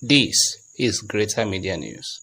This is Greater Media News.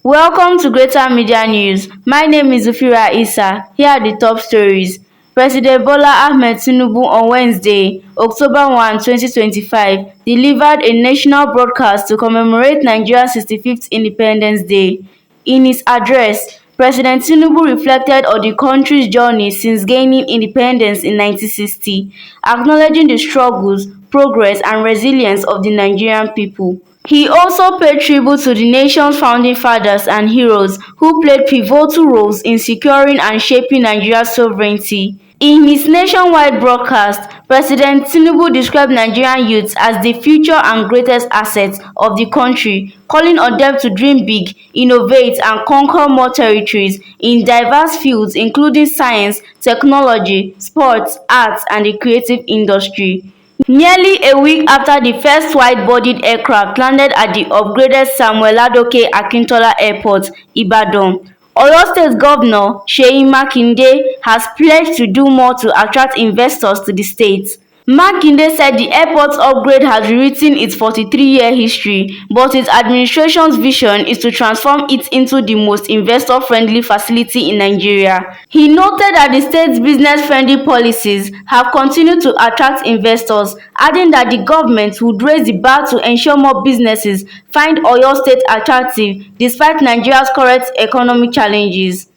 Welcome to Greater Media News. My name is Zoufeerah Isah. Here are the top stories. President Bola Ahmed Tinubu on Wednesday, October 1, 2025, delivered a national broadcast to commemorate Nigeria's 65th Independence Day. In his address, President Tinubu reflected on the country's journey since gaining independence in 1960, acknowledging the struggles, progress, and resilience of the Nigerian people. He also paid tribute to the nation's founding fathers and heroes who played pivotal roles in securing and shaping Nigeria's sovereignty. In his nationwide broadcast, President Tinubu described Nigerian youths as the future and greatest assets of the country, calling on them to dream big, innovate, and conquer more territories in diverse fields including science, technology, sports, arts, and the creative industry. Nearly a week after the first wide-bodied aircraft landed at the upgraded Samuel Ladoke Akintola Airport, Ibadan, Oyo State Governor Seyi Makinde has pledged to do more to attract investors to the state. Makinde said the airport's upgrade has rewritten its 43-year history, but his administration's vision is to transform it into the most investor-friendly facility in Nigeria. He noted that the state's business-friendly policies have continued to attract investors, adding that the government would raise the bar to ensure more businesses find Oyo State attractive despite Nigeria's current economic challenges.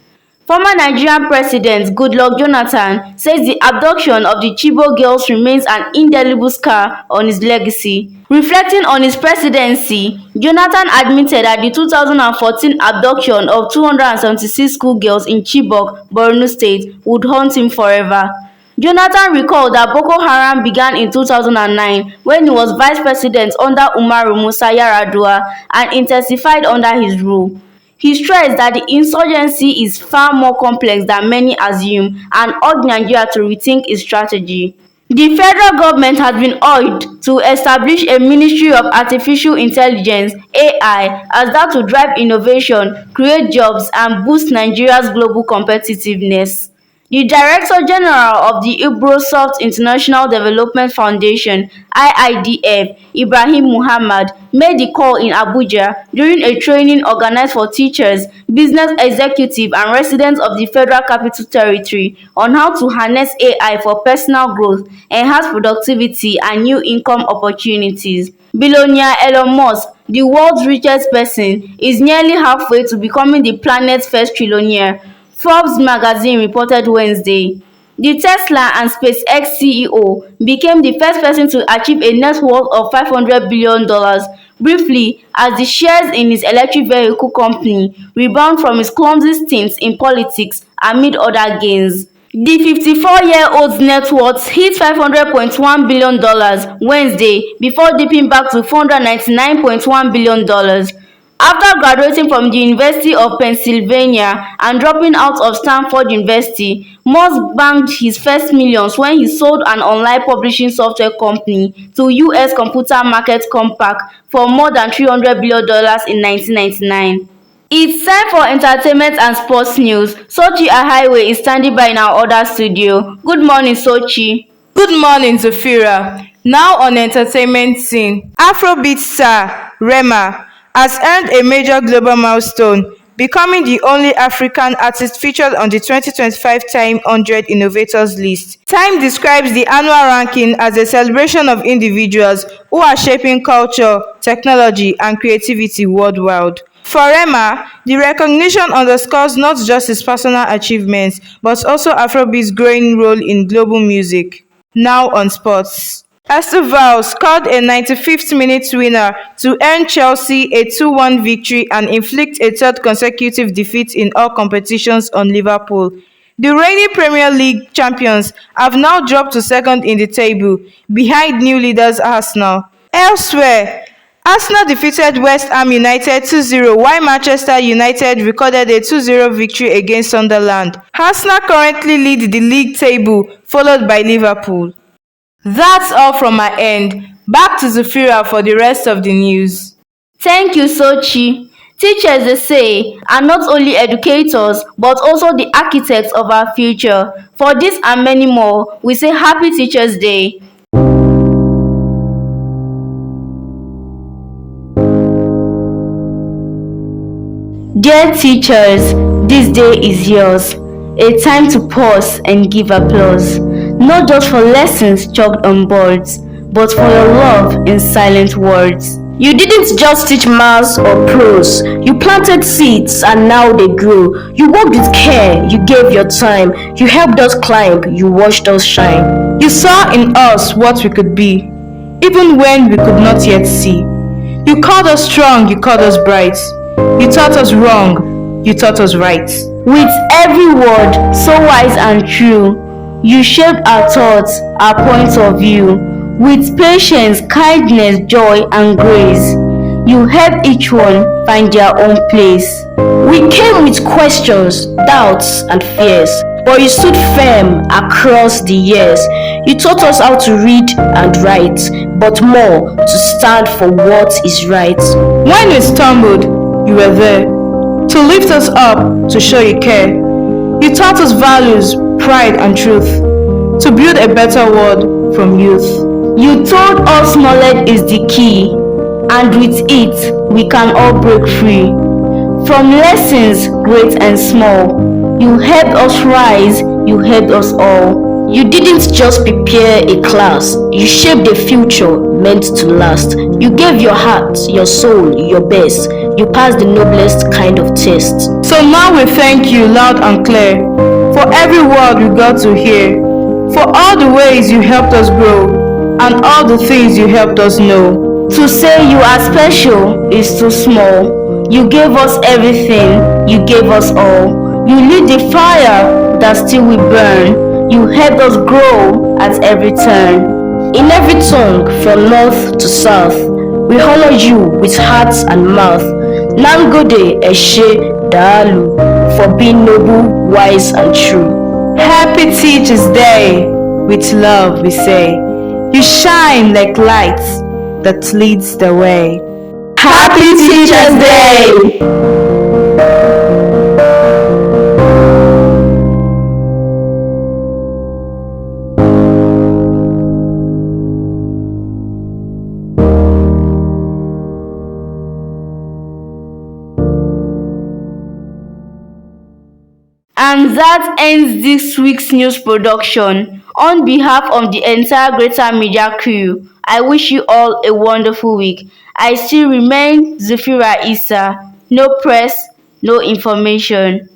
Former Nigerian President Goodluck Jonathan says the abduction of the Chibok girls remains an indelible scar on his legacy. Reflecting on his presidency, Jonathan admitted that the 2014 abduction of 276 schoolgirls in Chibok, Borno State, would haunt him forever. Jonathan recalled that Boko Haram began in 2009 when he was vice president under Umaru Musa Yar'Adua and intensified under his rule. He stressed that the insurgency is far more complex than many assume and urged Nigeria to rethink its strategy. The federal government has been urged to establish a Ministry of Artificial Intelligence (AI) as that to drive innovation, create jobs, and boost Nigeria's global competitiveness. The Director General of the Ibrosoft International Development Foundation (IIDF), Ibrahim Muhammad, made the call in Abuja during a training organized for teachers, business executives, and residents of the Federal Capital Territory on how to harness AI for personal growth, enhance productivity, and new income opportunities. Billionaire Elon Musk, the world's richest person, is nearly halfway to becoming the planet's first trillionaire, Forbes magazine reported Wednesday. The Tesla and SpaceX CEO became the first person to achieve a net worth of $500 billion, briefly as the shares in his electric vehicle company rebound from his clumsy stints in politics amid other gains. The 54-year-old's net worth hit $500.1 billion Wednesday before dipping back to $499.1 billion. After graduating from the University of Pennsylvania and dropping out of Stanford University, Musk banked his first millions when he sold an online publishing software company to U.S. computer market Compaq for more than $300 billion in 1999. It's time for entertainment and sports news. Sochi Ahaiwe is standing by in our other studio. Good morning, Sochi. Good morning, Zoufeerah. Now on entertainment scene, Afrobeat star Rema has earned a major global milestone, becoming the only African artist featured on the 2025 Time 100 Innovators list. Time describes the annual ranking as a celebration of individuals who are shaping culture, technology, and creativity worldwide. For Rema, the recognition underscores not just his personal achievements, but also Afrobeat's growing role in global music. Now on sports. Val scored a 95th minute winner to earn Chelsea a 2-1 victory and inflict a third consecutive defeat in all competitions on Liverpool. The reigning Premier League champions have now dropped to second in the table, behind new leaders Arsenal. Elsewhere, Arsenal defeated West Ham United 2-0 while Manchester United recorded a 2-0 victory against Sunderland. Arsenal currently lead the league table, followed by Liverpool. That's all from my end. Back to Zoufeerah for the rest of the news. Thank you, Sochi. Teachers, they say, are not only educators but also the architects of our future. For this and many more, we say Happy Teachers' Day. Dear teachers, this day is yours. A time to pause and give applause, not just for lessons chalked on boards, but for your love in silent words. You didn't just teach maths or prose. You planted seeds and now they grow. You worked with care, you gave your time. You helped us climb, you watched us shine. You saw in us what we could be, even when we could not yet see. You called us strong, you called us bright. You taught us wrong, you taught us right. With every word so wise and true, you shaped our thoughts, our points of view. With patience, kindness, joy, and grace, you help each one find their own place. We came with questions, doubts, and fears, but you stood firm across the years. You taught us how to read and write, but more to stand for what is right. When we stumbled, you were there to lift us up, to show you care. You taught us values, pride, and truth, to build a better world from youth. You told us knowledge is the key, and with it we can all break free. From lessons great and small, you helped us rise, you helped us all. You didn't just prepare a class, you shaped a future meant to last. You gave your heart, your soul, your best. You passed the noblest kind of test. So now we thank you loud and clear for every word we got to hear, for all the ways you helped us grow, and all the things you helped us know. To say you are special is too small. You gave us everything, you gave us all. You lit the fire that still will burn. You helped us grow at every turn. In every tongue, from north to south, we honor you with hearts and mouth. Nangode Eshe Daalu, for being noble, wise, and true. Happy Teachers' Day, with love we say. You shine like lights that leads the way. Happy Teachers' Day! And that ends this week's news production. On behalf of the entire Greater Media crew, I wish you all a wonderful week. I still remain Zoufeerah Isah. No press, no information.